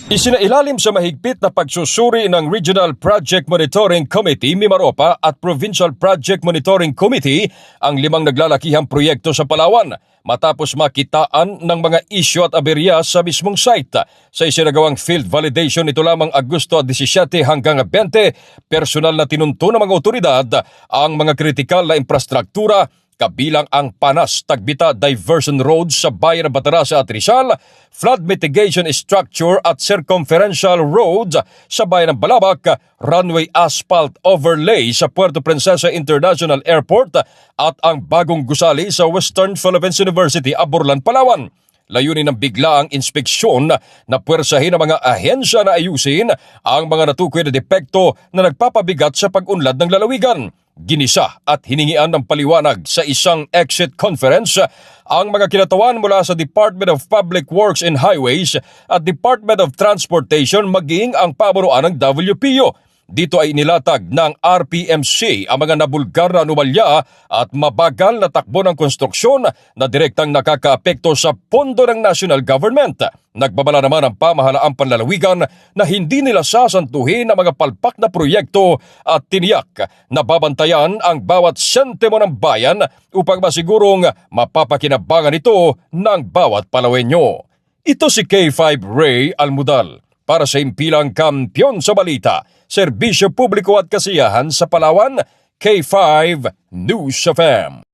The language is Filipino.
Isinailalim sa mahigpit na pagsusuri ng Regional Project Monitoring Committee Mimaropa at Provincial Project Monitoring Committee ang 5 naglalakihang proyekto sa Palawan matapos makitaan ng mga isyu at aberya sa mismong site. Sa isinagawang field validation nito lamang Agosto 17 hanggang 20, personal na tinunto ng mga otoridad ang mga kritikal na infrastruktura kabilang ang Panas Tagbita Diversion Road sa bayan ng Batarasa at Rizal, flood mitigation structure at circumferential roads sa bayan ng Balabac, runway asphalt overlay sa Puerto Princesa International Airport at ang bagong gusali sa Western Philippines University, Aborlan, Palawan. Layunin ng biglaang inspeksyon na puwersahin ng mga ahensya na ayusin ang mga natukoy na depekto na nagpapabigat sa pag-unlad ng lalawigan. Ginisa at hiningian ng paliwanag sa isang exit conference ang mga kinatawan mula sa Department of Public Works and Highways at Department of Transportation maging ang pamunuan ng WPO. Dito ay nilatag ng RPMC ang mga nabulgar na anomalya at mabagal na takbo ng konstruksyon na direktang nakakaapekto sa pondo ng national government. Nagbabala naman ang pamahalaang panlalawigan na hindi nila sasantuhin ang mga palpak na proyekto at tiniyak na babantayan ang bawat sentimo ng bayan upang masigurong mapapakinabangan ito ng bawat Palawenyo. Ito si K5 Ray Almudal para sa Impilang Kampiyon sa Balita, Serbisyo Publiko at Kasiyahan sa Palawan, K5 News FM.